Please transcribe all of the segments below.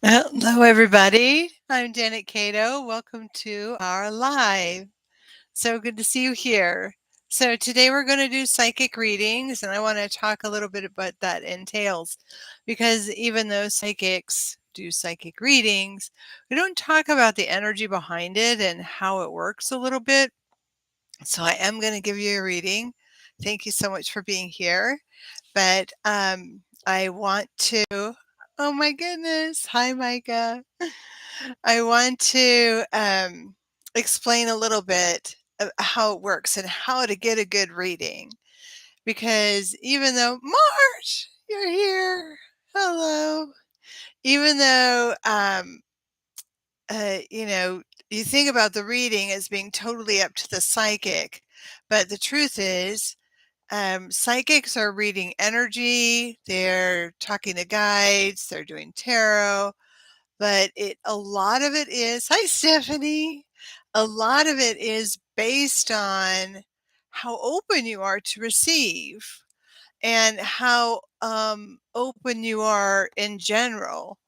Hello, everybody. I'm Janet Kadow. Welcome to our live. So good to see you here. So today we're going to do psychic readings, and I want to talk a little bit about what that entails, because even though psychics do psychic readings, we don't talk about the energy behind it and how it works a little bit. So I am going to give you a reading. Thank you so much for being here. But I want to. Oh my goodness. Hi, Micah. I want to explain a little bit of how it works and how to get a good reading. Because even though, March, you're here. Hello. Even though, you know, you think about the reading as being totally up to the psychic, but the truth is, psychics are reading energy, they're talking to guides, they're doing tarot, but a lot of it is, hi Stephanie, a lot of it is based on how open you are to receive and how open you are in general.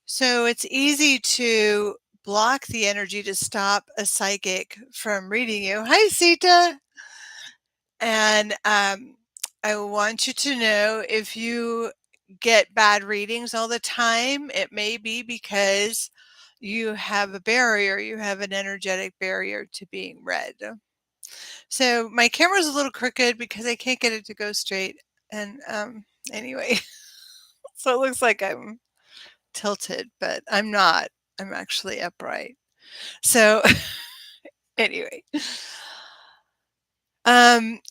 So it's easy to block the energy to stop a psychic from reading you. Hi Sita. And I want you to know, if you get bad readings all the time, it may be because you have a barrier, you have an energetic barrier to being read. So my camera's a little crooked because I can't get it to go straight. And anyway, so it looks like I'm tilted, but I'm not. I'm actually upright. So anyway. Um,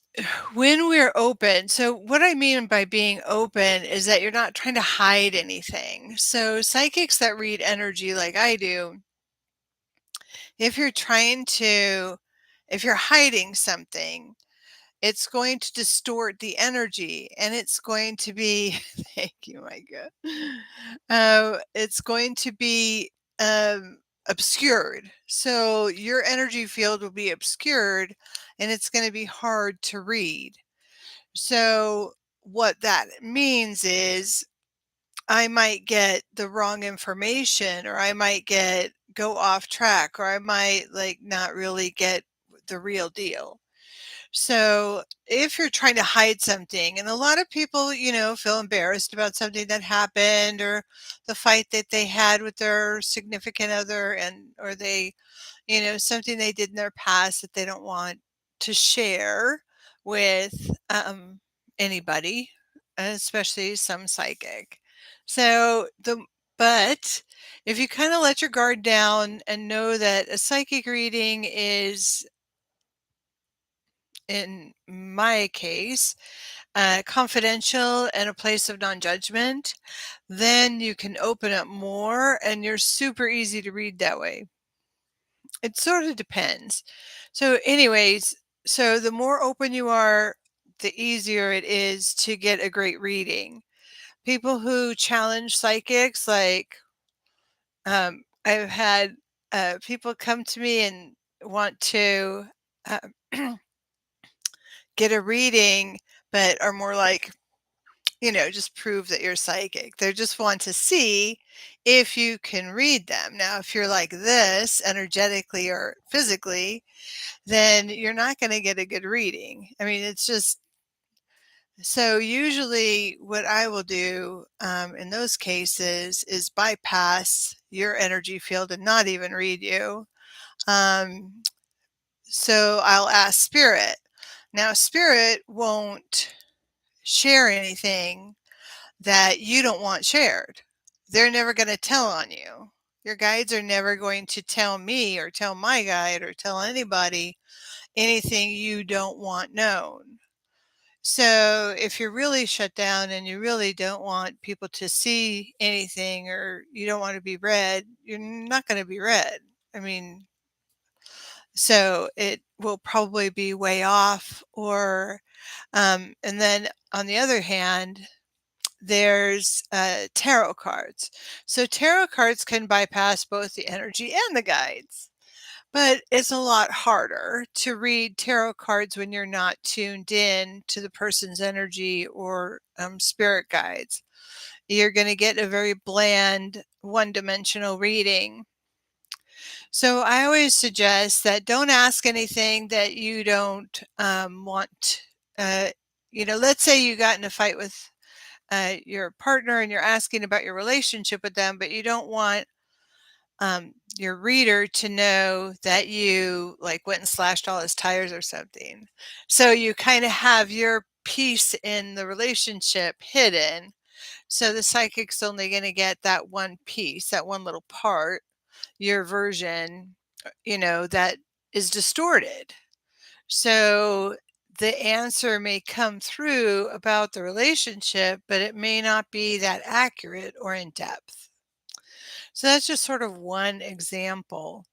when we're open, so what I mean by being open is that you're not trying to hide anything. So psychics that read energy like I do, if you're trying to, if you're hiding something, it's going to distort the energy, and it's going to be, thank you, Micah. It's going to be obscured. So your energy field will be obscured, and it's going to be hard to read. So what that means is I might get the wrong information, or I might go off track, or I might like not really get the real deal. So if you're trying to hide something, and a lot of people, feel embarrassed about something that happened, or the fight that they had with their significant other, or they, something they did in their past that they don't want to share with anybody, especially some psychic. So but if you kind of let your guard down and know that a psychic reading is, in my case, confidential and a place of non-judgment, then you can open up more, and you're super easy to read that way. It sort of depends. So anyways, so the more open you are, the easier it is to get a great reading. People who challenge psychics, like I've had people come to me and want to uh, get a reading, but are more like, just prove that you're psychic. They just want to see if you can read them. Now, if you're like this energetically or physically, then you're not going to get a good reading. I mean, it's just, so usually what I will do in those cases is bypass your energy field and not even read you. So I'll ask Spirit. Now, Spirit won't share anything that you don't want shared. They're never going to tell on you. Your guides are never going to tell me or tell my guide or tell anybody anything you don't want known. So if you're really shut down and you really don't want people to see anything, or you don't want to be read, you're not going to be read. I mean, so it will probably be way off, or, and then on the other hand, there's tarot cards. So tarot cards can bypass both the energy and the guides, but it's a lot harder to read tarot cards when you're not tuned in to the person's energy or spirit guides. you're going to get a very bland, one-dimensional reading. So I always suggest that don't ask anything that you don't want. Let's say you got in a fight with your partner and you're asking about your relationship with them, but you don't want your reader to know that you like went and slashed all his tires or something. So you kind of have your piece in the relationship hidden. So the psychic's only going to get that one piece, that one little part, your version, that is distorted. So the answer may come through about the relationship, but it may not be that accurate or in depth. So that's just sort of one example.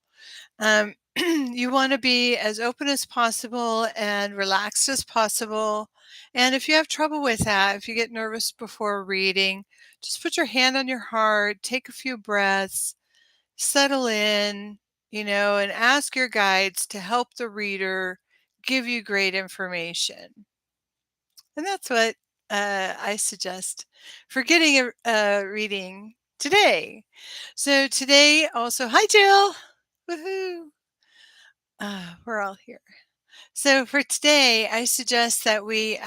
You want to be as open as possible and relaxed as possible. And if you have trouble with that, if you get nervous before reading, just put your hand on your heart, take a few breaths, settle in, and ask your guides to help the reader give you great information. And that's what I suggest for getting a reading today. So today also, hi Jill, woohoo! We're all here. So for today, I suggest that we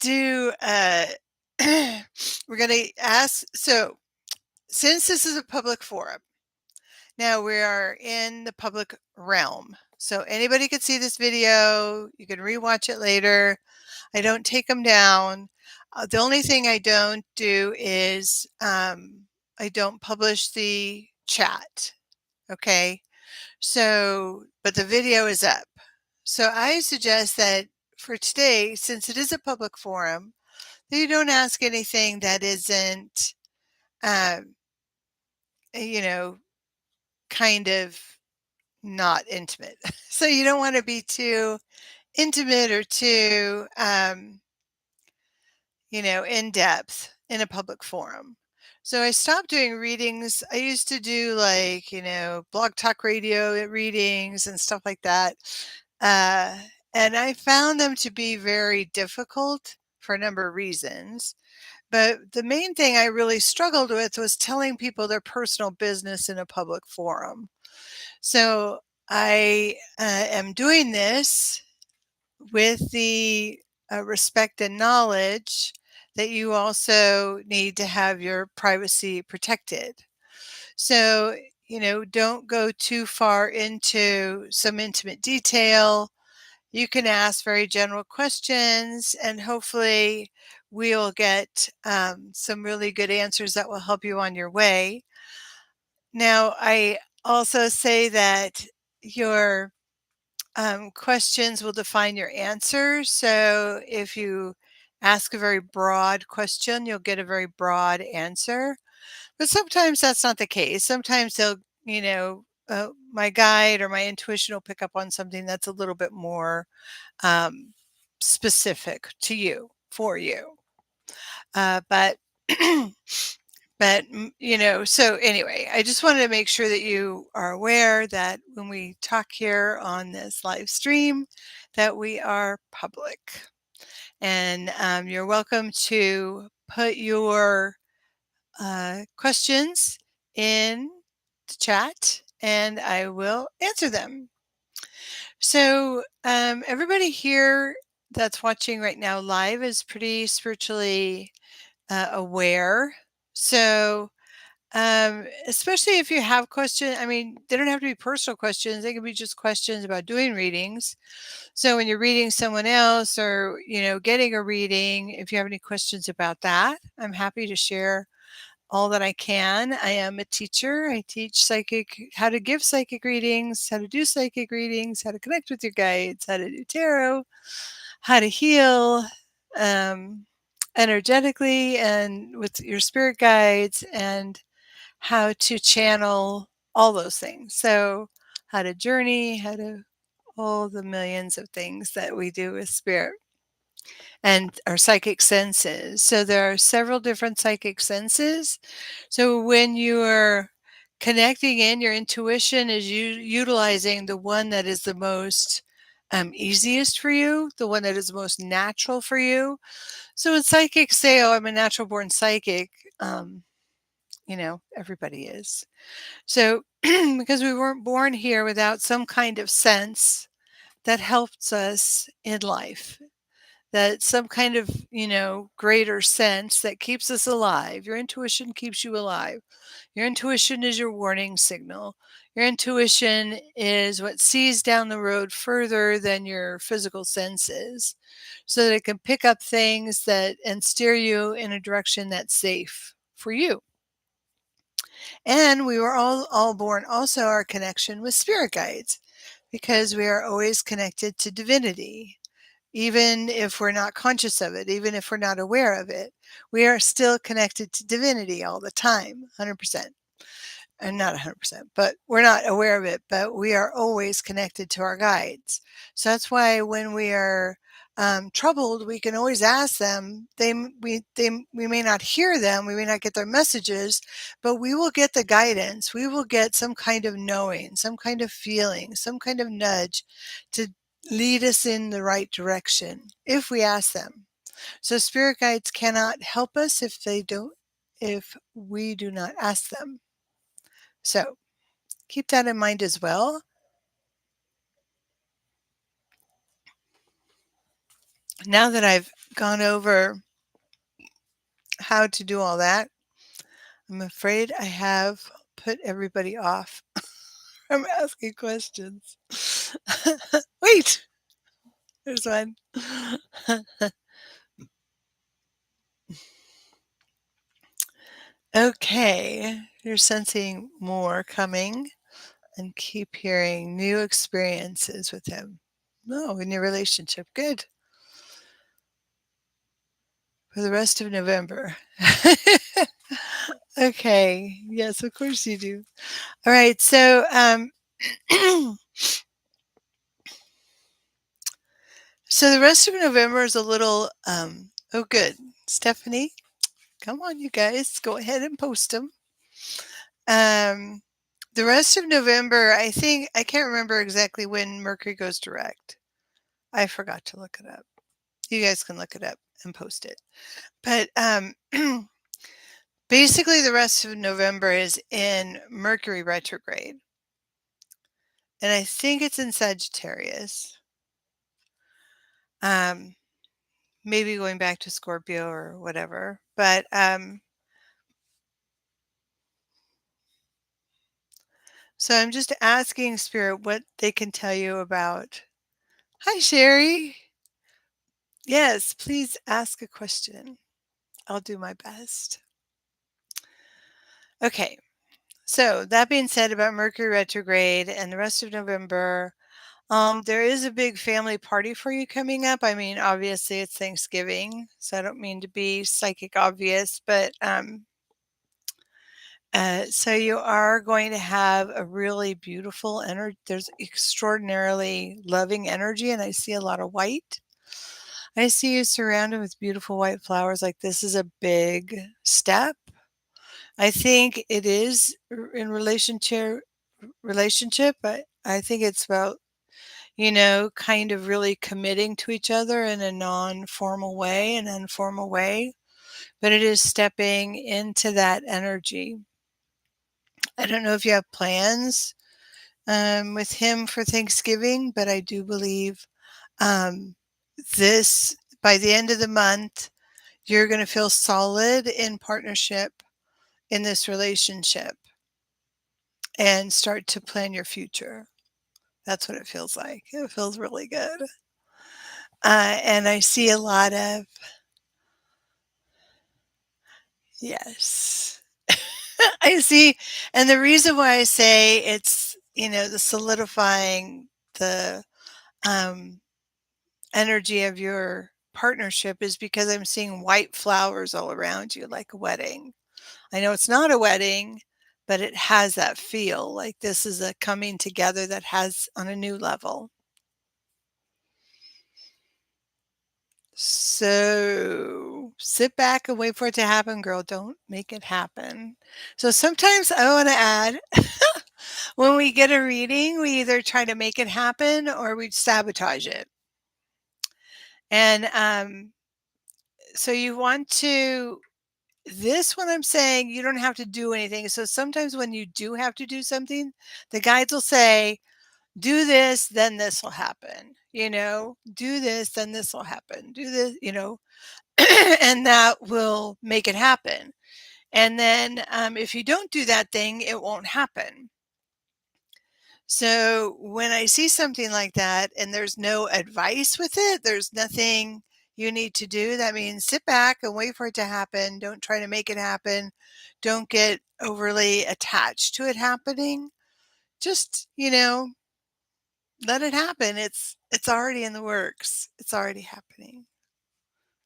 do. We're going to ask. So since this is a public forum, now we are in the public realm. So anybody could see this video. You can rewatch it later. I don't take them down. The only thing I don't do is I don't publish the chat. Okay. So, but the video is up. So I suggest that for today, since it is a public forum, that you don't ask anything that isn't, um, you know, kind of not intimate. So you don't want to be too intimate or too, in depth in a public forum. So I stopped doing readings. I used to do blog talk radio readings and stuff like that. And I found them to be very difficult for a number of reasons. But the main thing I really struggled with was telling people their personal business in a public forum. So I am doing this with the respect and knowledge that you also need to have your privacy protected. So, don't go too far into some intimate detail. You can ask very general questions, and hopefully, we'll get some really good answers that will help you on your way. Now, I also say that your questions will define your answer. So if you ask a very broad question, you'll get a very broad answer. But sometimes that's not the case. Sometimes my guide or my intuition will pick up on something that's a little bit more specific to you, for you. But so anyway, I just wanted to make sure that you are aware that when we talk here on this live stream, that we are public. And you're welcome to put your questions in the chat and I will answer them. So everybody here that's watching right now live is pretty spiritually aware. So especially if you have questions, I mean, they don't have to be personal questions. They can be just questions about doing readings. So when you're reading someone else or, getting a reading, if you have any questions about that, I'm happy to share all that I can. I am a teacher. I teach how to give psychic readings, how to do psychic readings, how to connect with your guides, how to do tarot, how to heal energetically and with your spirit guides, and how to channel all those things. So how to journey, how to all the millions of things that we do with spirit and our psychic senses. So there are several different psychic senses. So when you are connecting in, your intuition is utilizing the one that is the most easiest for you, the one that is most natural for you. So when psychics say, "Oh, I'm a natural born psychic," um, everybody is. So because we weren't born here without some kind of sense that helps us in life, that some kind of, greater sense that keeps us alive. Your intuition keeps you alive. Your intuition is your warning signal. Your intuition is what sees down the road further than your physical senses so that it can pick up things that and steer you in a direction that's safe for you. And we were all born also our connection with spirit guides because we are always connected to divinity. Even if we're not conscious of it, even if we're not aware of it, we are still connected to divinity all the time, 100%. And not 100%, but we're not aware of it, but we are always connected to our guides. So that's why when we are troubled, we can always ask them. We may not hear them, we may not get their messages, but we will get the guidance. We will get some kind of knowing, some kind of feeling, some kind of nudge to lead us in the right direction if we ask them. So spirit guides cannot help us if we do not ask them. So keep that in mind as well. Now that I've gone over how to do all that, I'm afraid I have put everybody off from asking questions. Wait, there's one. Okay, you're sensing more coming and keep hearing new experiences with him. No, in your relationship. Good. For the rest of November. Okay. Yes, of course you do. All right. So, so the rest of November is a little, oh, good. Stephanie, come on, you guys, go ahead and post them. Um, the rest of November, I can't remember exactly when Mercury goes direct. I forgot to look it up. You guys can look it up and post it. But basically, the rest of November is in Mercury Retrograde. And I think it's in Sagittarius. Um, maybe going back to Scorpio or whatever. But so I'm just asking Spirit what they can tell you about. Hi, Sherry. Yes, please ask a question. I'll do my best. Okay. So that being said about Mercury retrograde and the rest of November, there is a big family party for you coming up. I mean, obviously it's Thanksgiving, so I don't mean to be psychic obvious, but so you are going to have a really beautiful energy. There's extraordinarily loving energy, and I see a lot of white. I see you surrounded with beautiful white flowers. Like this is a big step. I think it is in relationship, but I think it's about kind of really committing to each other in a non-formal way, an informal way. But it is stepping into that energy. I don't know if you have plans with him for Thanksgiving, but I do believe um, this by the end of the month, you're going to feel solid in partnership in this relationship and start to plan your future. That's what it feels like. It feels really good. And I see a lot of, yes. I see. And the reason why I say it's, the solidifying the um, energy of your partnership is because I'm seeing white flowers all around you, like a wedding. I know it's not a wedding, but it has that feel like this is a coming together that has on a new level. So sit back and wait for it to happen, girl. Don't make it happen. So sometimes I want to add when we get a reading, we either try to make it happen or we sabotage it. And so you want to, this one I'm saying, you don't have to do anything. So sometimes when you do have to do something, the guides will say, do this, then this will happen. Do this, then this will happen. Do this, and that will make it happen. And then if you don't do that thing, it won't happen. So when I see something like that and there's no advice with it, there's nothing you need to do. That means sit back and wait for it to happen. Don't try to make it happen. Don't get overly attached to it happening. Just, let it happen. It's already in the works. It's already happening.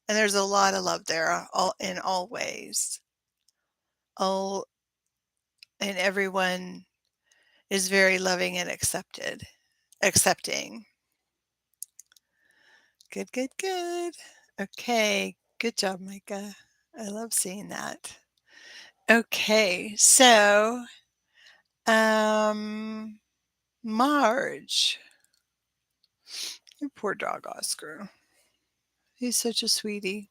And there's a lot of love there all in all ways. All and everyone is very loving and accepting. Good, good, good. Okay, good job, Micah. I love seeing that. Okay, so Marge. Your poor dog Oscar. He's such a sweetie.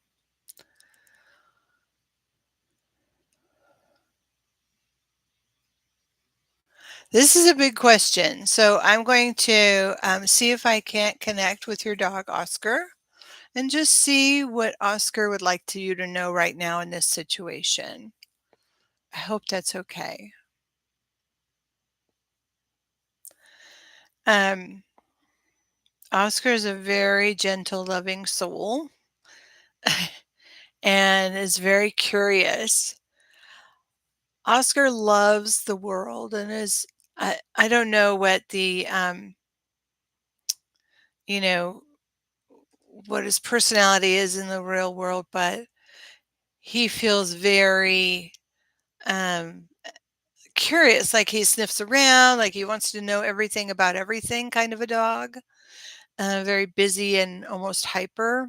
This is a big question. So I'm going to see if I can't connect with your dog Oscar and just see what Oscar would like you to know right now in this situation. I hope that's okay. Oscar is a very gentle, loving soul and is very curious. Oscar loves the world and I don't know what you know, what his personality is in the real world, but he feels very um, curious, like he sniffs around, like he wants to know everything about everything, kind of a dog. Very busy and almost hyper,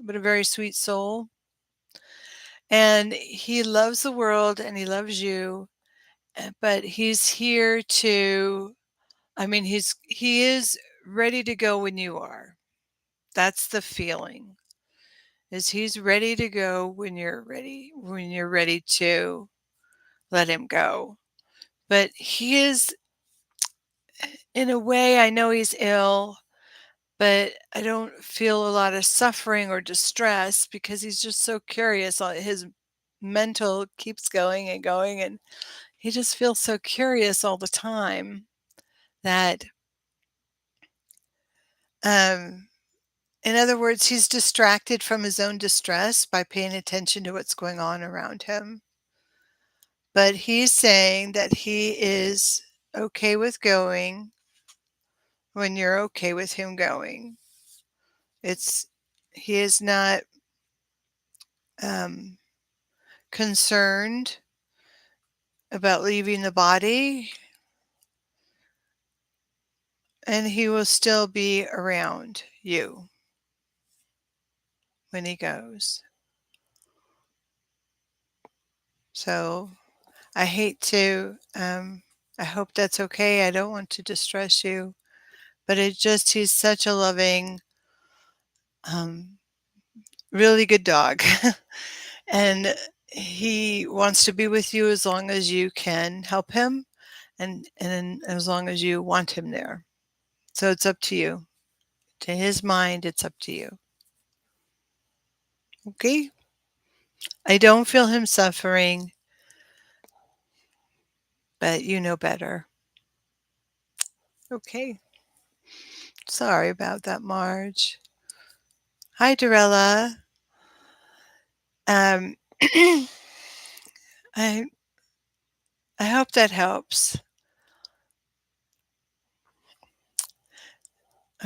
but a very sweet soul. And he loves the world and he loves you, but he's here to, he is ready to go when you are. That's the feeling. Is he's ready to go when you're ready to let him go. But he is, in a way, I know he's ill, but I don't feel a lot of suffering or distress because he's just so curious. His mental keeps going and going, and he just feels so curious all the time that, um, in other words, he's distracted from his own distress by paying attention to what's going on around him. But he's saying that he is okay with going when you're okay with him going. It's he is not um, concerned about leaving the body, and he will still be around you when he goes. So I hate to, I hope that's okay. I don't want to distress you, but he's such a loving, um, really good dog. And he wants to be with you as long as you can help him and as long as you want him there. So it's up to you. To his mind, it's up to you. Okay? I don't feel him suffering, but you know better. Okay. Sorry about that, Marge. Hi, Dorella. Um, I I hope that helps.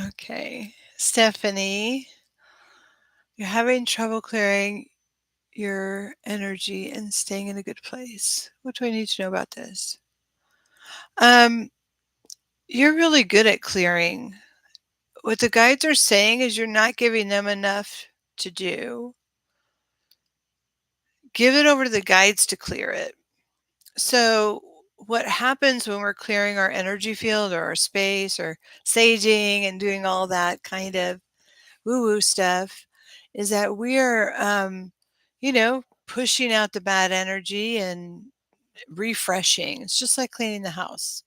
Okay. Stephanie, you're having trouble clearing your energy and staying in a good place. What do I need to know about this? Um, you're really good at clearing. What the guides are saying is you're not giving them enough to do, give it over to the guides to clear it. So, what happens when we're clearing our energy field or our space or saging and doing all that kind of woo woo stuff is that we're, pushing out the bad energy and refreshing. It's just like cleaning the house.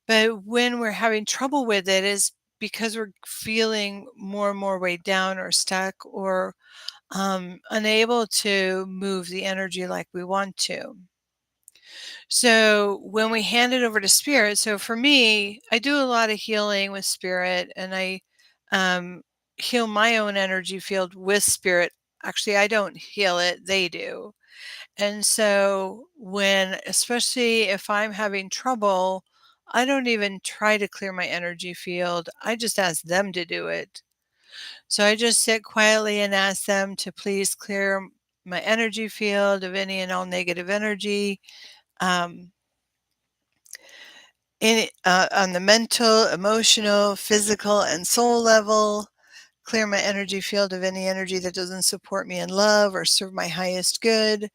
But when we're having trouble with it is because we're feeling more and more weighed down or stuck or unable to move the energy like we want to. So when we hand it over to spirit, so for me, I do a lot of healing with spirit and I um, heal my own energy field with spirit. Actually, I don't heal it, they do. And so especially if I'm having trouble, I don't even try to clear my energy field. I just ask them to do it. So I just sit quietly and ask them to please clear my energy field of any and all negative energy. Um, on the mental, emotional, physical, and soul level, clear my energy field of any energy that doesn't support me in love or serve my highest good,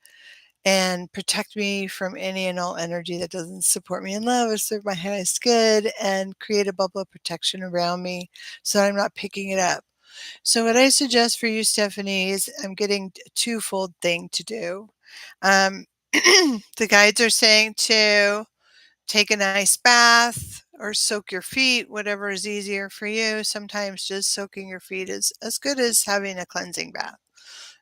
and protect me from any and all energy that doesn't support me in love or serve my highest good, and create a bubble of protection around me so I'm not picking it up. So, what I suggest for you, Stephanie, is I'm getting a twofold thing to do. Um, the guides are saying to take a nice bath or soak your feet, whatever is easier for you. Sometimes just soaking your feet is as good as having a cleansing bath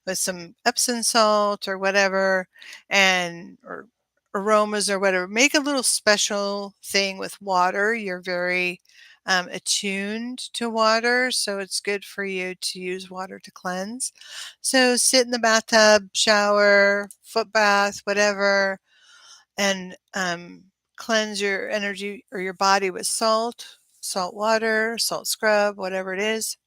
with some Epsom salt or whatever, and or aromas or whatever. Make a little special thing with water. You're very attuned to water, so it's good for you to use water to cleanse. So sit in the bathtub, shower, foot bath, whatever, and cleanse your energy or your body with salt water, salt scrub, whatever it is.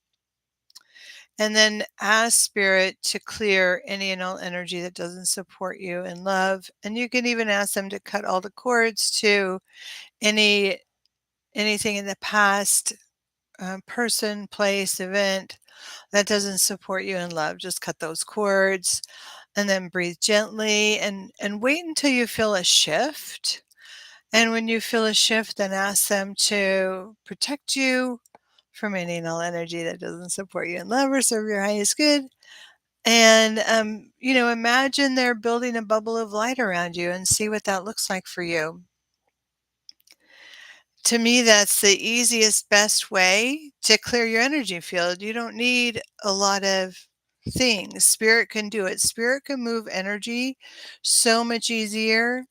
And then ask spirit to clear any and all energy that doesn't support you in love. And you can even ask them to cut all the cords to any anything in the past, person, place, event that doesn't support you in love. Just cut those cords and then breathe gently and wait until you feel a shift. And when you feel a shift, then ask them to protect you from any and all energy that doesn't support you in love or serve your highest good. And, imagine they're building a bubble of light around you and see what that looks like for you. To me, that's the easiest, best way to clear your energy field. You don't need a lot of things. Spirit can do it. Spirit can move energy so much easier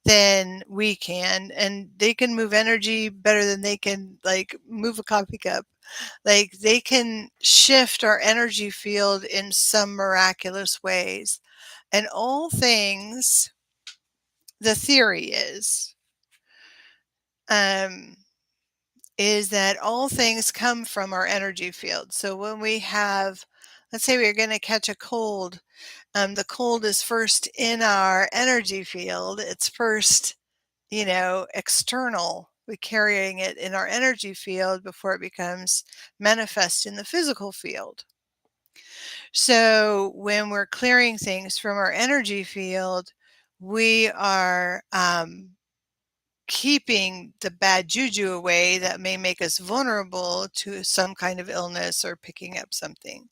than we can. And they can move energy better than they can, like, move a coffee cup. Like, they can shift our energy field in some miraculous ways. And all things, the theory um, is that all things come from our energy field. So when we have, let's say we're going to catch a cold, the cold is first in our energy field. It's first, external. We're carrying it in our energy field before it becomes manifest in the physical field. So when we're clearing things from our energy field, we are keeping the bad juju away that may make us vulnerable to some kind of illness or picking up something.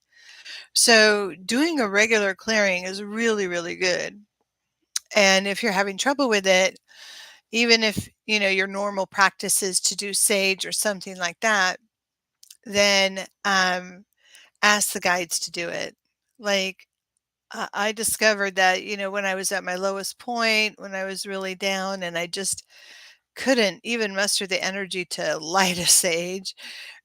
So doing a regular clearing is really, really good. And if you're having trouble with it, even if your normal practice is to do sage or something like that, then ask the guides to do it. Like, I discovered that, when I was at my lowest point, when I was really down and I just couldn't even muster the energy to light a sage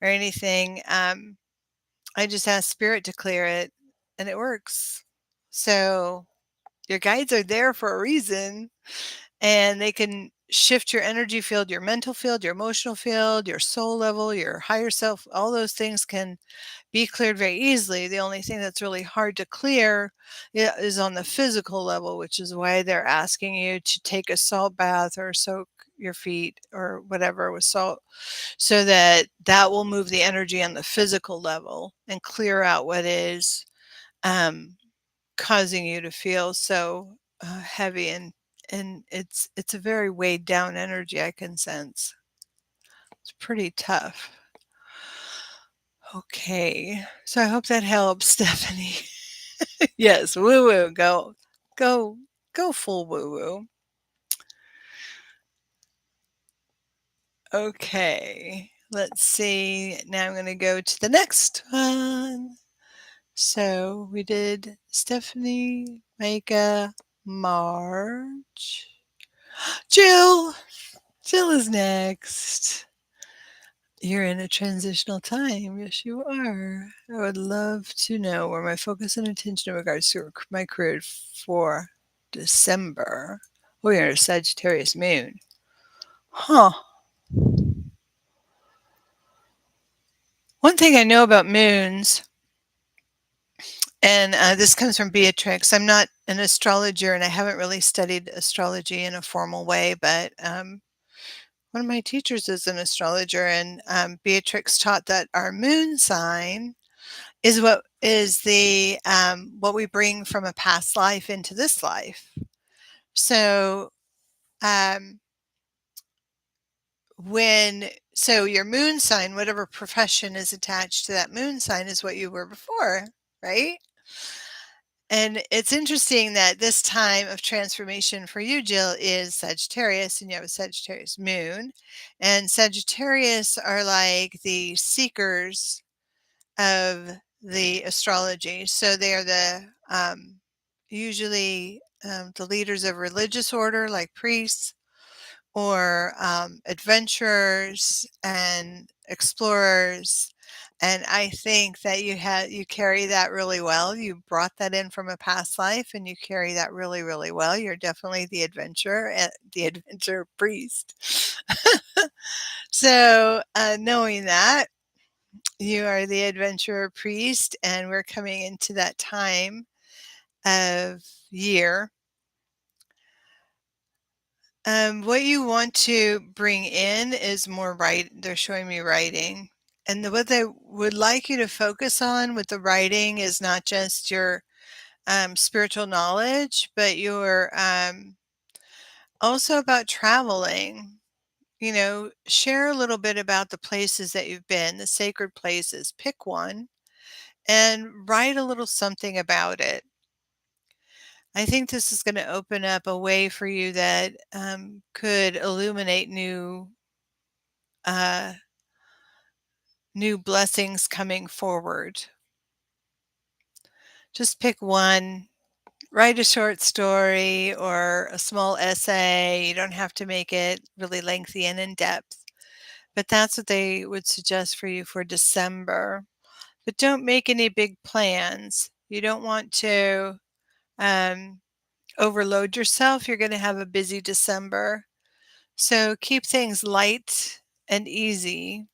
or anything, I just asked spirit to clear it and it works. So your guides are there for a reason, and they can shift your energy field, your mental field, your emotional field, your soul level, your higher self. All those things can be cleared very easily. The only thing that's really hard to clear is on the physical level, which is why they're asking you to take a salt bath or soak your feet or whatever with salt, so that will move the energy on the physical level and clear out what is. um, causing you to feel so heavy, and it's a very weighed down energy I can sense. It's pretty tough. Okay, so I hope that helps, Stephanie. Yes, woo woo, go, go full woo woo. Okay, let's see. Now I'm going to go to the next one. So we did Stephanie, Micah, Marge, Jill. Jill is next. You're in a transitional time. Yes, you are. I would love to know where my focus and attention in regards to my career for December. We are a Sagittarius moon. Huh. One thing I know about moons, and this comes from Beatrix. I'm not an astrologer and I haven't really studied astrology in a formal way, but one of my teachers is an astrologer, and Beatrix taught that our moon sign is what we bring from a past life into this life. So um, so your moon sign, whatever profession is attached to that moon sign, is what you were before, right? And it's interesting that this time of transformation for you, Jill, is Sagittarius, and you have a Sagittarius moon. And Sagittarius are like the seekers of the astrology. So they are usually the leaders of religious order, like priests, or adventurers and explorers. And I think that you carry that really well. You brought that in from a past life, and you carry that really, really well. You're definitely the adventure priest. So, knowing that you are the adventurer priest, and we're coming into that time of year. What you want to bring in is more they're showing me writing. And what they would like you to focus on with the writing is not just your spiritual knowledge, but your also about traveling. Share a little bit about the places that you've been, the sacred places. Pick one and write a little something about it. I think this is going to open up a way for you that could illuminate uh, new blessings coming forward. Just pick one, write a short story or a small essay. You don't have to make it really lengthy and in depth, but that's what they would suggest for you for December. But don't make any big plans. You don't want to overload yourself. You're going to have a busy December. So keep things light and easy.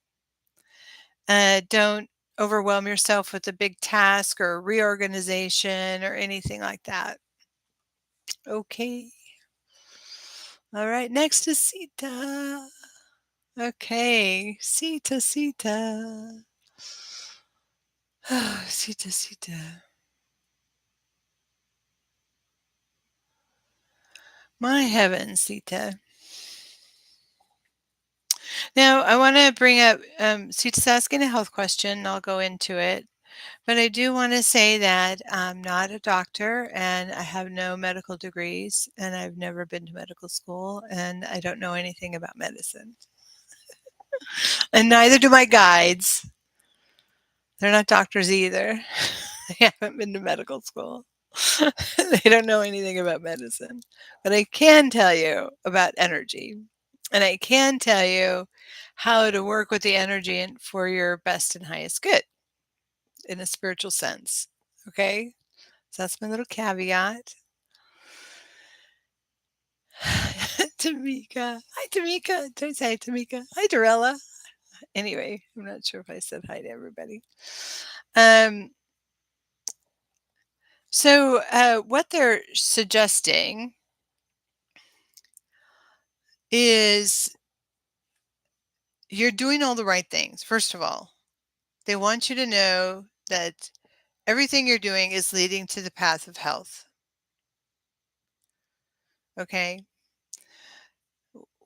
Don't overwhelm yourself with a big task or reorganization or anything like that. Okay. All right. Next is Sita. Okay. Sita, Sita. Oh, Sita, Sita. My heavens, Sita. Now, I want to bring up Sita's asking a health question, and I'll go into it. But I do want to say that I'm not a doctor and I have no medical degrees and I've never been to medical school and I don't know anything about medicine. And neither do my guides. They're not doctors either. They haven't been to medical school. They don't know anything about medicine. But I can tell you about energy. And I can tell you how to work with the energy for your best and highest good in a spiritual sense. Okay? So that's my little caveat. Tamika. Hi, Tamika. Don't say hi, Tamika. Hi, Dorella. Anyway, I'm not sure if I said hi to everybody. Um, what they're suggesting is you're doing all the right things. First of all, they want you to know that Everything you're doing is leading to the path of health. Okay.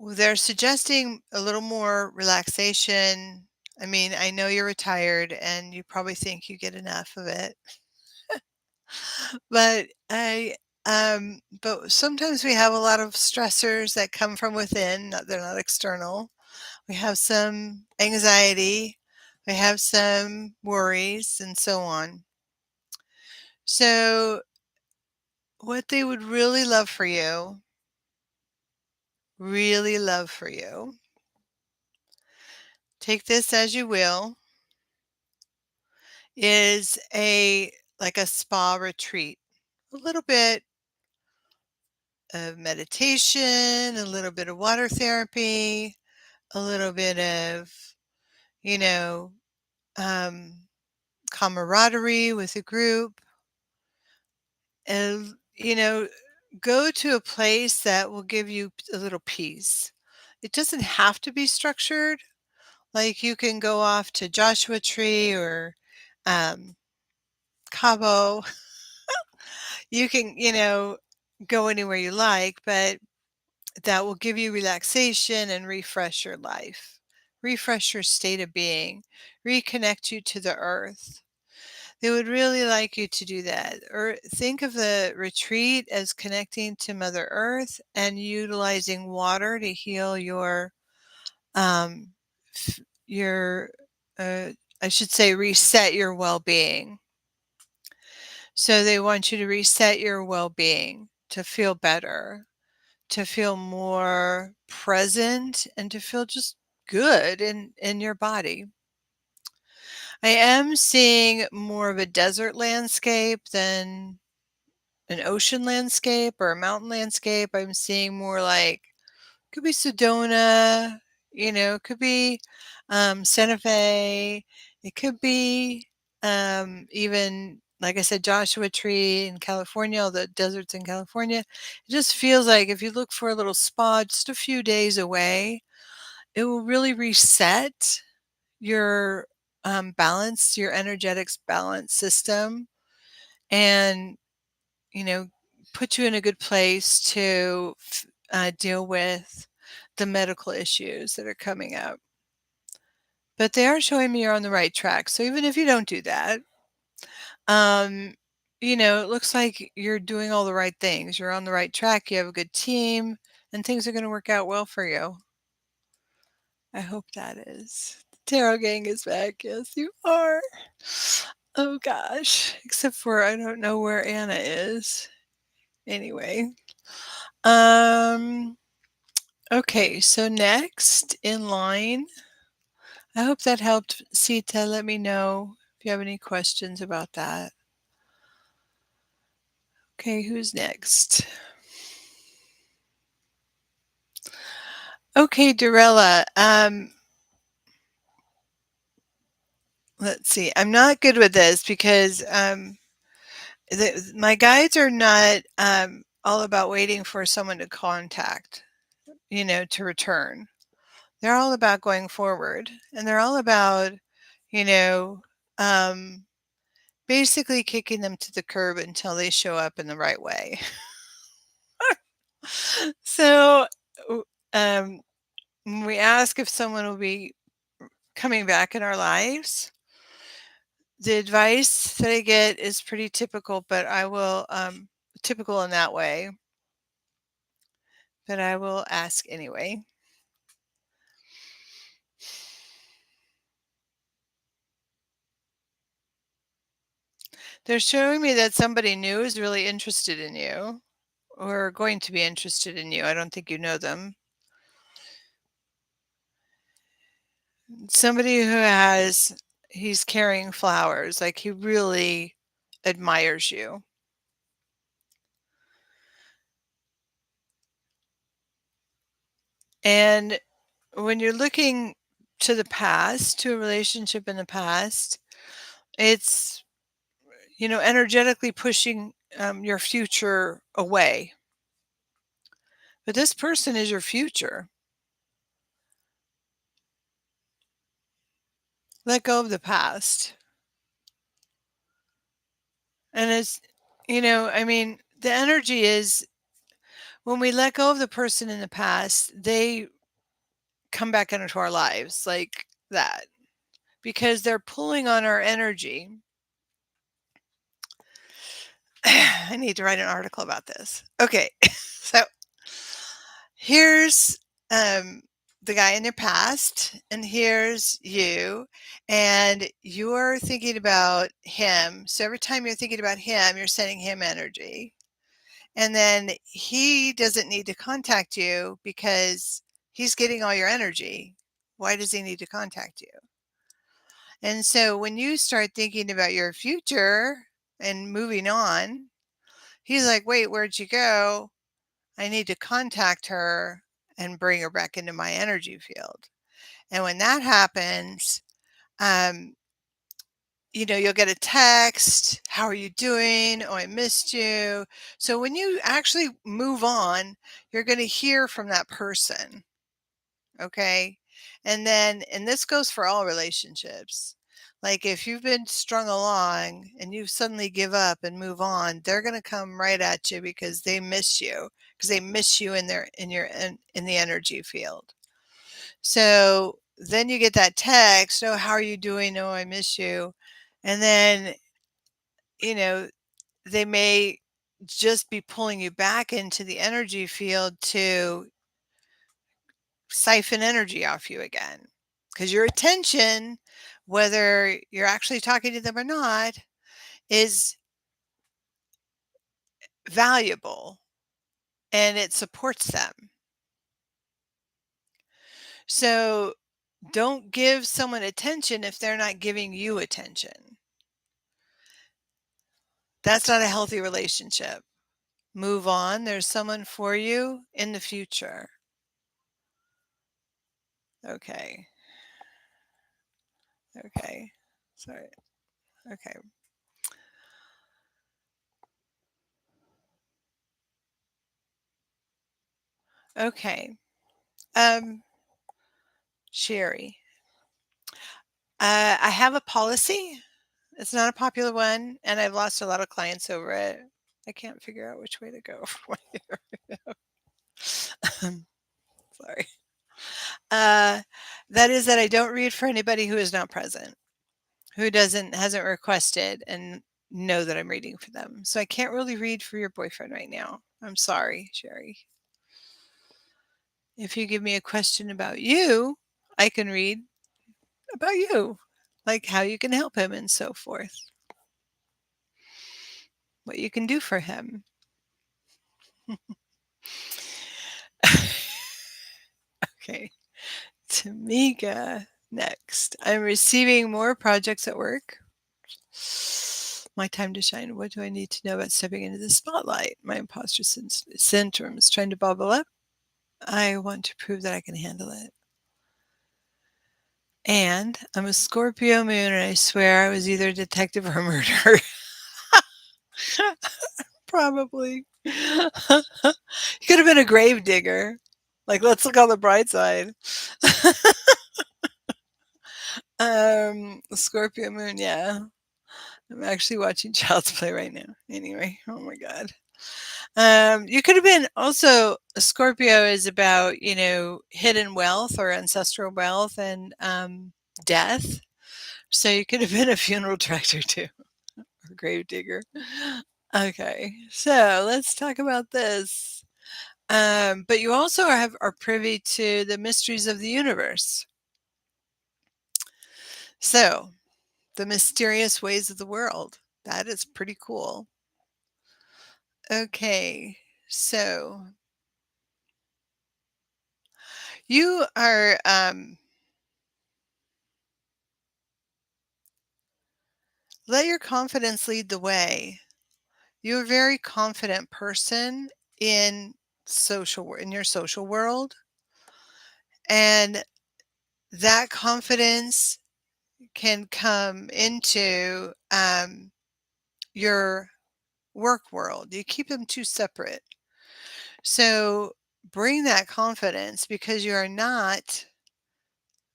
They're suggesting a little more relaxation. I mean, I know you're retired and you probably think you get enough of it, but but sometimes we have a lot of stressors that come from within, they're not external. We have some anxiety, we have some worries, and so on. So, what they would really love for you, take this as you will, is like a spa retreat. A little bit of meditation, a little bit of water therapy, a little bit of, you know, um, camaraderie with a group, and, go to a place that will give you a little peace. It doesn't have to be structured. Like you can go off to Joshua Tree or um, Cabo. You can, go anywhere you like, but that will give you relaxation and refresh your life, refresh your state of being, reconnect you to the earth. They would really like you to do that. Or think of the retreat as connecting to Mother Earth and utilizing water to heal um, your, uh, I should say, reset your well being. So they want you to reset your well being to feel better, to feel more present, and to feel just good in your body. I am seeing more of a desert landscape than an ocean landscape or a mountain landscape. I'm seeing more like could be Sedona, could be Santa Fe. It could be even, like I said, Joshua Tree in California, all the deserts in California. It just feels like if you look for a little spa just a few days away, it will really reset your balance, your energetics balance system, and you know, put you in a good place to deal with the medical issues that are coming up. But they are showing me you're on the right track. So even if you don't do that, um, it looks like you're doing all the right things. You're on the right track. You have a good team, and things are going to work out well for you. I hope that is. The tarot gang is back. Yes, you are. Oh gosh. Except for I don't know where Anna is. Anyway. Um Okay, so next in line, I hope that helped, Sita. Let me know if you have any questions about that. Okay, who's next? Okay, Dorella. Let's see. I'm not good with this because my guides are not all about waiting for someone to contact, to return. They're all about going forward, and they're all about, you know, um, basically kicking them to the curb until they show up in the right way. So, um, when we ask if someone will be coming back in our lives, the advice that I get is pretty typical, but I will, typical in that way, but I will ask anyway. They're showing me that somebody new is really interested in you or going to be interested in you. I don't think you know them. Somebody he's carrying flowers, like he really admires you. And when you're looking to the past, to a relationship in the past, it's, energetically pushing your future away. But this person is your future. Let go of the past. And it's, I mean, the energy is when we let go of the person in the past, they come back into our lives like that because they're pulling on our energy. I need to write an article about this. Okay. So here's the guy in your past, and here's you, and you're thinking about him. So every time you're thinking about him, you're sending him energy. And then he doesn't need to contact you because he's getting all your energy. Why does he need to contact you? And so when you start thinking about your future and moving on, he's like, wait, where'd you go? I need to contact her and bring her back into my energy field. And when that happens, um, you'll get a text. How are you doing? Oh, I missed you. So when you actually move on, you're going to hear from that person. Okay. And this goes for all relationships. Like if you've been strung along and you suddenly give up and move on, they're going to come right at you because they miss you, because they miss you in the energy field. So then you get that text, oh, how are you doing? Oh, I miss you. And then, you know, they may just be pulling you back into the energy field to siphon energy off you again. Because your attention, whether you're actually talking to them or not, is valuable and it supports them. So don't give someone attention if they're not giving you attention. That's not a healthy relationship. Move on. There's someone for you in the future. Okay. Okay. Sorry. Okay. Okay. Sherry, I have a policy. It's not a popular one, and I've lost a lot of clients over it. I can't figure out which way to go. Sorry. Uh, that is that I don't read for anybody who is not present, who hasn't requested and know that I'm reading for them. So I can't really read for your boyfriend right now. I'm sorry, Sherry. If you give me a question about you, I can read about you, like how you can help him and so forth, what you can do for him. Okay. Tamika, next. I'm receiving more projects at work. My time to shine. What do I need to know about stepping into the spotlight? My imposter syndrome is trying to bubble up. I want to prove that I can handle it. And I'm a Scorpio moon, and I swear I was either a detective or a murderer. Probably. You could have been a grave digger. Like, let's look on the bright side. Scorpio moon, yeah. I'm actually watching Child's Play right now. Anyway, oh my god. You could have been also a Scorpio is about, hidden wealth or ancestral wealth and death. So you could have been a funeral director too, or grave digger. Okay, so let's talk about this. But you also are privy to the mysteries of the universe. So the mysterious ways of the world. That is pretty cool. Okay, so you are let your confidence lead the way. You're a very confident person in in your social world, and that confidence can come into your work world. You keep them two separate. So bring that confidence because you are not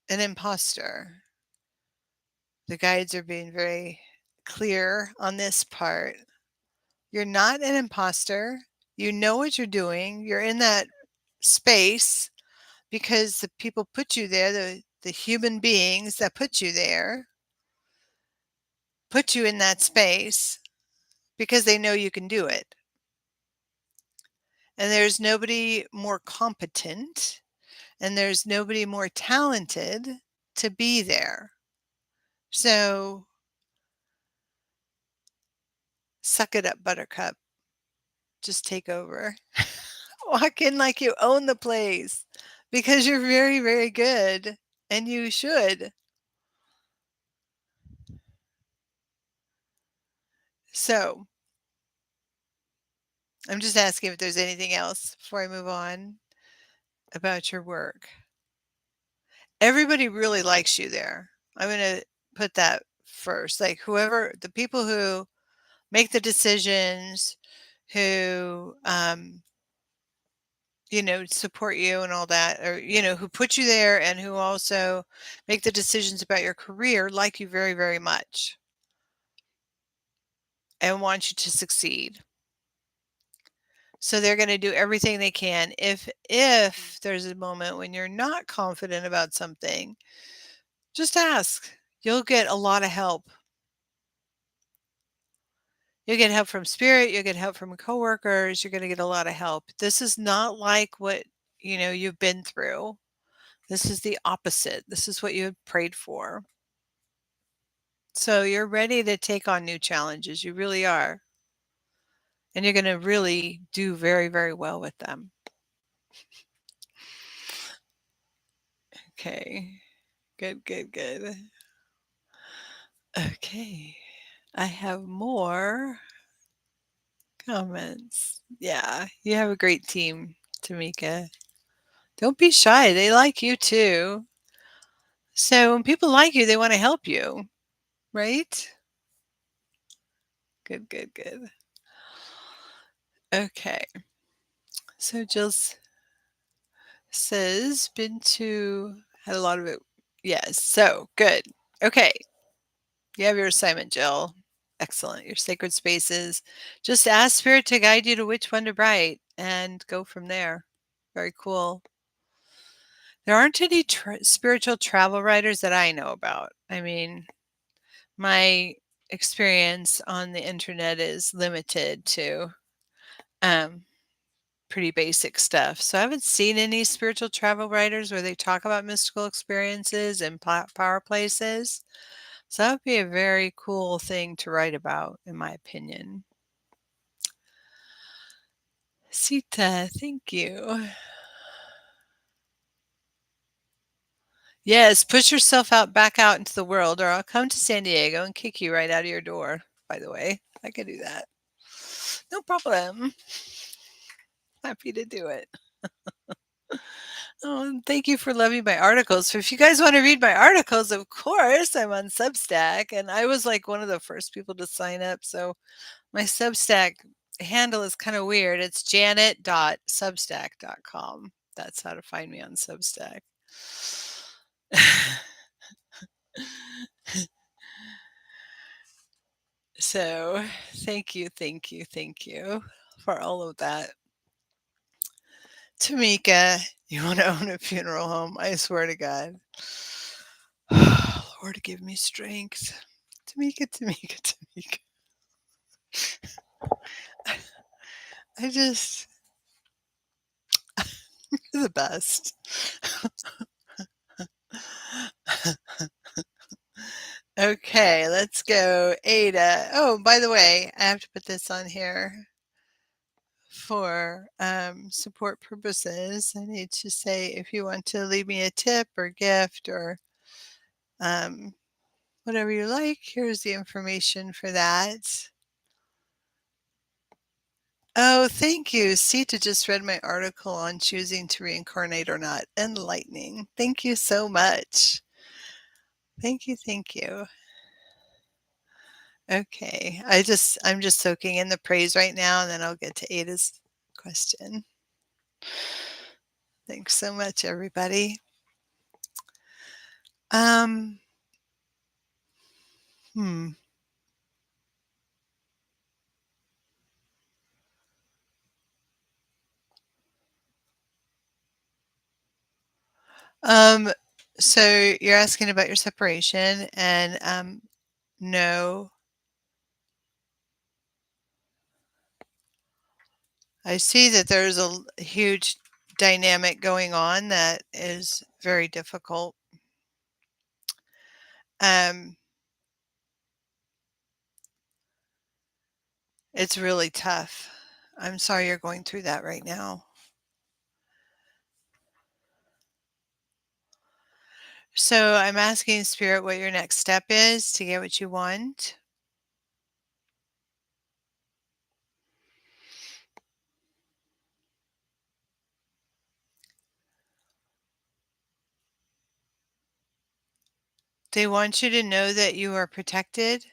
an imposter. The guides are being very clear on this part. You're not an imposter. You know what you're doing. You're in that space because the people put you there, the human beings that put you in that space because they know you can do it. And there's nobody more competent and there's nobody more talented to be there. So suck it up, buttercup. Just take over. Walk in like you own the place because you're very, very good and you should. So I'm just asking if there's anything else before I move on about your work. Everybody really likes you there. I'm going to put that first. Like whoever, the people who make the decisions, who, support you and all that, or, who put you there and who also make the decisions about your career like you very, very much and want you to succeed. So they're going to do everything they can. If there's a moment when you're not confident about something, just ask. You'll get a lot of help. You'll get help from spirit, you'll get help from coworkers, you're going to get a lot of help. This is not like what, you've been through. This is the opposite. This is what you had prayed for. So you're ready to take on new challenges. You really are. And you're going to really do very, very well with them. Okay. Good, good, good. Okay. I have more comments. Yeah, you have a great team, Tamika. Don't be shy. They like you too. So when people like you, they want to help you, right? Good, good, good. Okay. So Jill says, had a lot of it. Yes. So good. Okay. You have your assignment, Jill. Excellent. Your sacred spaces. Just ask Spirit to guide you to which one to write and go from there. Very cool. There aren't any spiritual travel writers that I know about. I mean, my experience on the internet is limited to pretty basic stuff. So I haven't seen any spiritual travel writers where they talk about mystical experiences and power places. So that would be a very cool thing to write about, in my opinion. Sita, thank you. Yes, push yourself back out into the world, or I'll come to San Diego and kick you right out of your door, by the way. I could do that. No problem. Happy to do it. Oh, and thank you for loving my articles. If you guys want to read my articles, of course, I'm on Substack, and I was like one of the first people to sign up. So my Substack handle is kind of weird. It's janet.substack.com. That's how to find me on Substack. So thank you, thank you, thank you for all of that. Tamika, you want to own a funeral home? I swear to God. Lord, give me strength. Tamika, Tamika, Tamika. I just, you're the best. Okay, let's go. Ada. Oh, by the way, I have to put this on here for support purposes. I need to say if you want to leave me a tip or gift or whatever you like, here's the information for that. Oh, thank you. Sita just read my article on choosing to reincarnate or not. Enlightening. Thank you so much. Thank you, thank you. Okay. I'm just soaking in the praise right now, and then I'll get to Ada's question. Thanks so much, everybody. Um, hmm. Um, so you're asking about your separation, and no, I see that there's a huge dynamic going on that is very difficult. Um, it's really tough. I'm sorry you're going through that right now. So I'm asking Spirit what your next step is to get what you want. They want you to know that you are protected.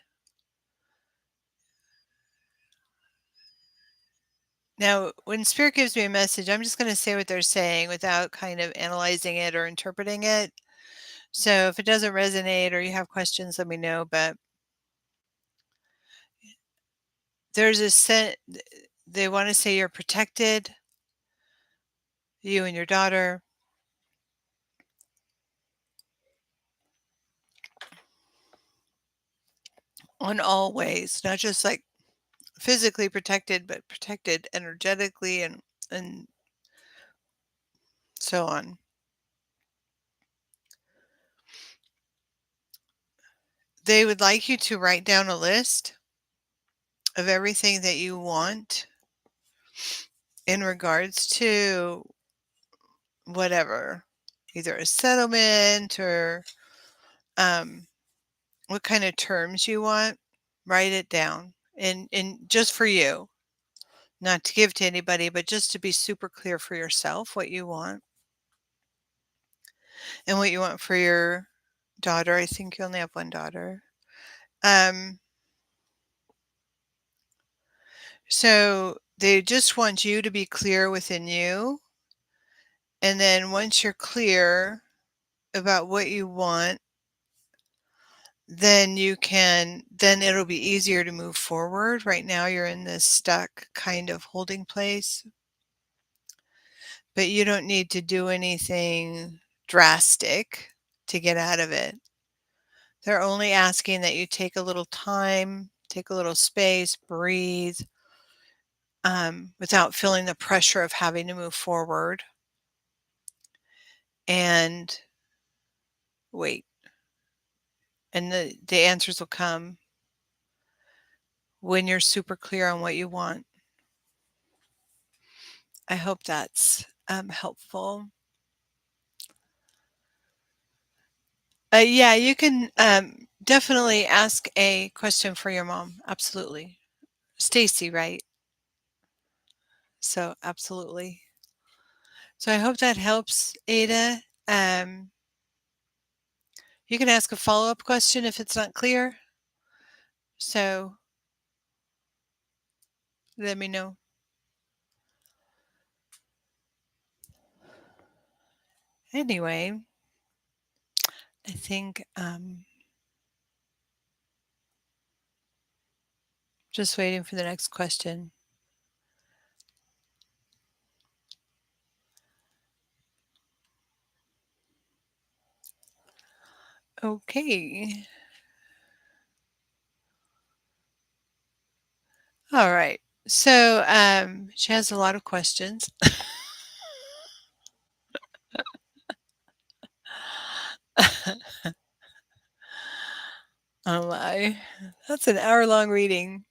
Now, when Spirit gives me a message, I'm just going to say what they're saying without kind of analyzing it or interpreting it. So if it doesn't resonate or you have questions, let me know. But there's a set, they want to say you're protected, you and your daughter, on all ways, not just like physically protected, but protected energetically and so on. They would like you to write down a list of everything that you want in regards to whatever, either a settlement or um, what kind of terms you want. Write it down, and just for you, not to give to anybody, but just to be super clear for yourself what you want and what you want for your daughter. I think you only have one daughter. Um, so they just want you to be clear within you. And then once you're clear about what you want, then it'll be easier to move forward. Right now you're in this stuck kind of holding place, but you don't need to do anything drastic to get out of it. They're only asking that you take a little time, take a little space, breathe, without feeling the pressure of having to move forward, and wait. And the answers will come when you're super clear on what you want. I hope that's helpful. Yeah, you can definitely ask a question for your mom. Absolutely. Stacy, right? So, absolutely. So, I hope that helps, Ada. Um, you can ask a follow up question if it's not clear. So, let me know. Anyway, I think just waiting for the next question. Okay. All right. So, she has a lot of questions. Oh my. That's an hour-long reading.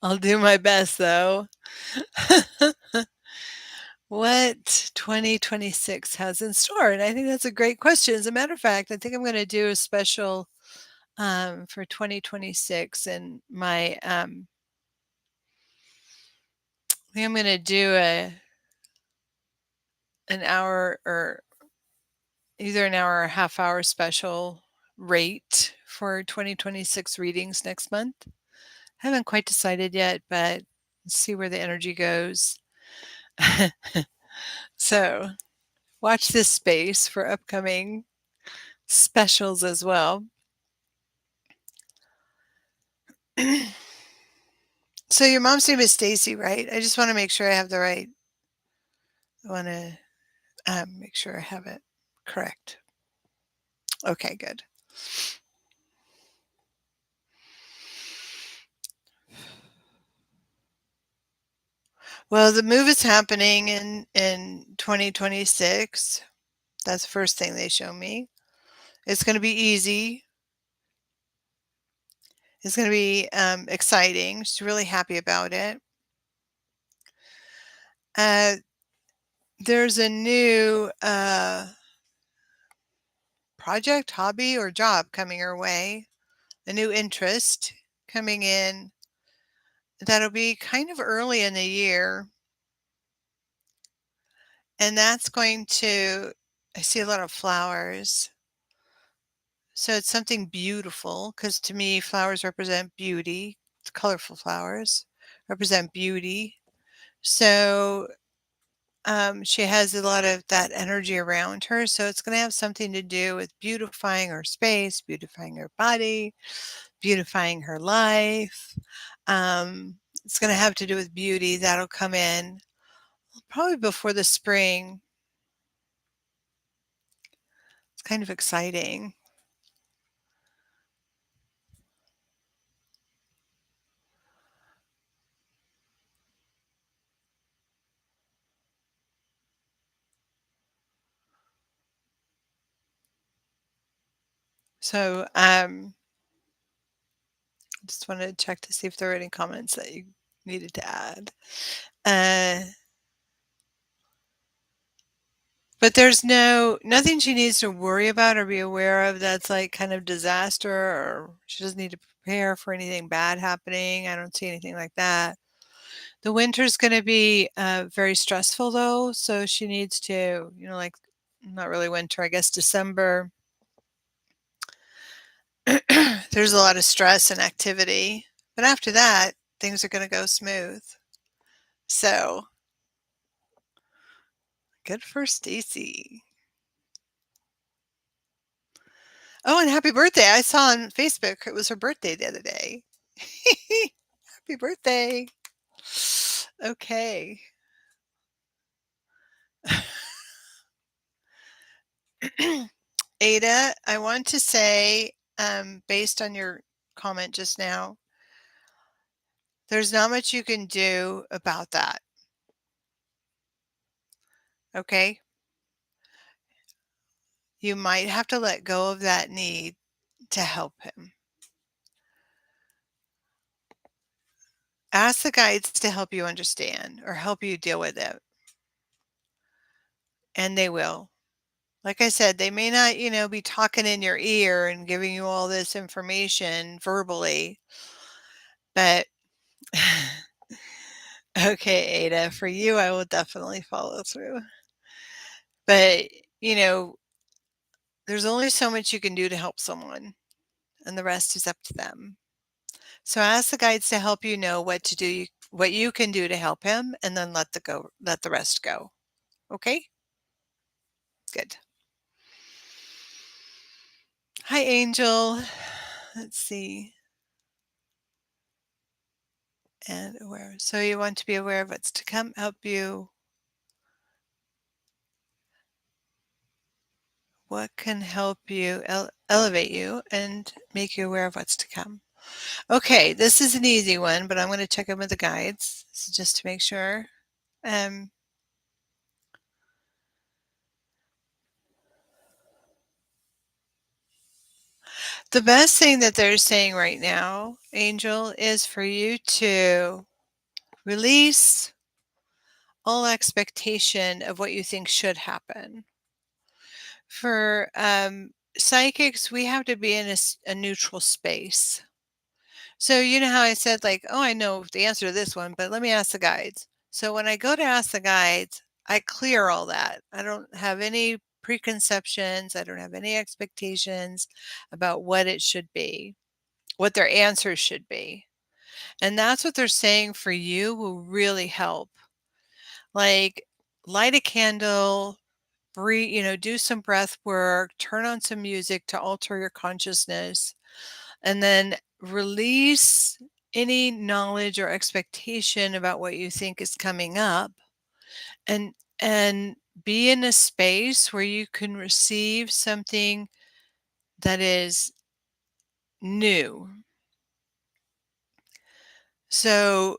I'll do my best though. What 2026 has in store? And I think that's a great question. As a matter of fact, I think I'm going to do a special for 2026, and I think I'm going to do an hour or either an hour or a half hour special rate for 2026 readings next month. I haven't quite decided yet, but let's see where the energy goes. So watch this space for upcoming specials as well. So your mom's name is Stacy, right? I just want to make sure I have the right. I want to make sure I have it correct. Okay, good. Well, the move is happening in 2026. That's the first thing they show me. It's going to be easy. It's going to be exciting. She's really happy about it. Uh, there's a new project, hobby, or job coming her way, a new interest coming in that'll be kind of early in the year. And that's going to, I see a lot of flowers. So it's something beautiful because to me, flowers represent beauty. It's colorful flowers represent beauty. So she has a lot of that energy around her. So it's going to have something to do with beautifying her space, beautifying her body, beautifying her life. It's going to have to do with beauty. That'll come in probably before the spring. It's kind of exciting. So just wanted to check to see if there were any comments that you needed to add. But there's nothing she needs to worry about or be aware of that's like kind of disaster, or she doesn't need to prepare for anything bad happening. I don't see anything like that. The winter's going to be very stressful though, so she needs to, like not really winter, I guess December. There's a lot of stress and activity, but after that, things are going to go smooth. So good for Stacy. Oh, and happy birthday. I saw on Facebook it was her birthday the other day. Happy birthday. Okay. Ada, I want to say, based on your comment just now, there's not much you can do about that. Okay? You might have to let go of that need to help him. Ask the guides to help you understand or help you deal with it. And they will. Like I said, they may not, be talking in your ear and giving you all this information verbally, but okay, Ada, for you, I will definitely follow through. But, you know, there's only so much you can do to help someone, and the rest is up to them. So ask the guides to help you know what to do, what you can do to help him, and then let the rest go. Okay? Good. Hi, Angel. Let's see. And aware. So you want to be aware of what's to come, help you. What can help you elevate you and make you aware of what's to come? Okay, this is an easy one, but I'm going to check in with the guides just to make sure. The best thing that they're saying right now, Angel, is for you to release all expectation of what you think should happen. For psychics, we have to be in a neutral space. So you know how I said, like, oh, I know the answer to this one, but let me ask the guides. So when I go to ask the guides, I clear all that. I don't have any preconceptions. I don't have any expectations about what it should be, what their answers should be. And that's what they're saying for you will really help. Like, light a candle, breathe, do some breath work, turn on some music to alter your consciousness, and then release any knowledge or expectation about what you think is coming up, and and be in a space where you can receive something that is new. So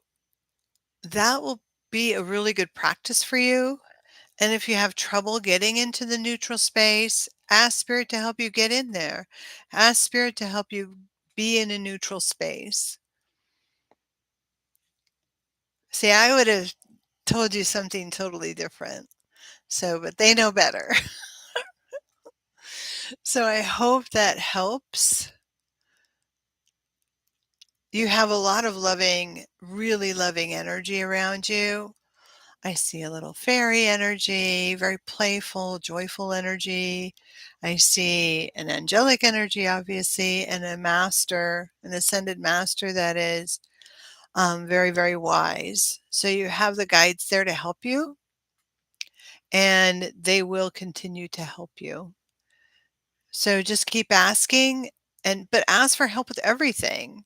that will be a really good practice for you. And if you have trouble getting into the neutral space, ask Spirit to help you get in there. Ask Spirit to help you be in a neutral space. See, I would have told you something totally different. So, but they know better. So I hope that helps. You have a lot of loving, really loving energy around you. I see a little fairy energy, very playful, joyful energy. I see an angelic energy, obviously, and a master, an ascended master that is very, very wise. So you have the guides there to help you, and they will continue to help you. So just keep asking, but ask for help with everything.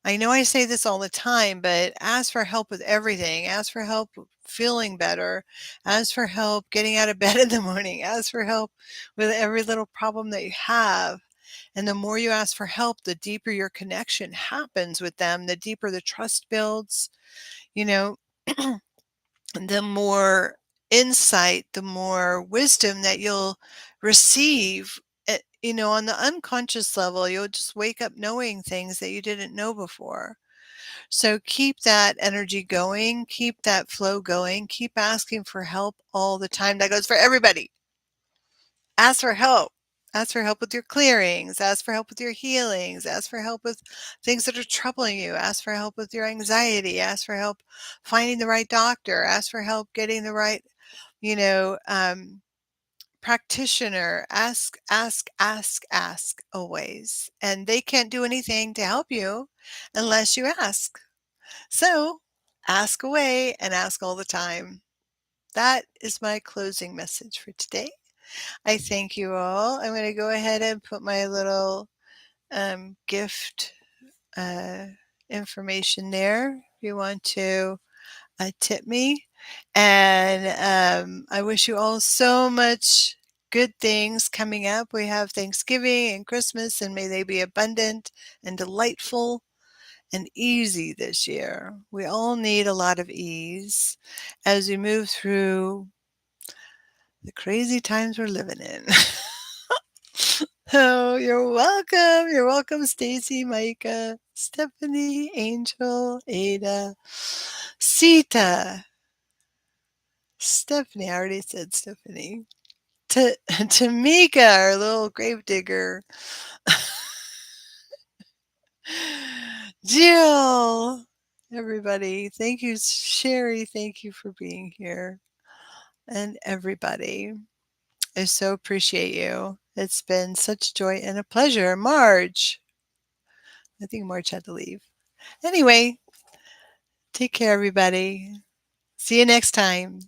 I know I say this all the time, but ask for help with everything. Ask for help feeling better. Ask for help getting out of bed in the morning. Ask for help with every little problem that you have. And the more you ask for help, the deeper your connection happens with them, the deeper the trust builds, you know, the more insight, the more wisdom that you'll receive. On the unconscious level, you'll just wake up knowing things that you didn't know before. So keep that energy going, keep that flow going, keep asking for help all the time. That goes for everybody. Ask for help. Ask for help with your clearings. Ask for help with your healings. Ask for help with things that are troubling you. Ask for help with your anxiety. Ask for help finding the right doctor. Ask for help getting the right, you know, practitioner. Ask always. And they can't do anything to help you unless you ask. So ask away and ask all the time. That is my closing message for today. I thank you all. I'm going to go ahead and put my little gift uh, information there if you want to tip me. And I wish you all so much good things coming up. We have Thanksgiving and Christmas, and may they be abundant and delightful and easy this year. We all need a lot of ease as we move through the crazy times we're living in. Oh, you're welcome. You're welcome, Stacy, Micah, Stephanie, Angel, Ada, Sita. Stephanie, I already said Stephanie. Tamika, our little grave digger. Jill, everybody. Thank you, Sherry. Thank you for being here. And everybody. I so appreciate you. It's been such joy and a pleasure. Marge. I think Marge had to leave. Anyway, take care, everybody. See you next time.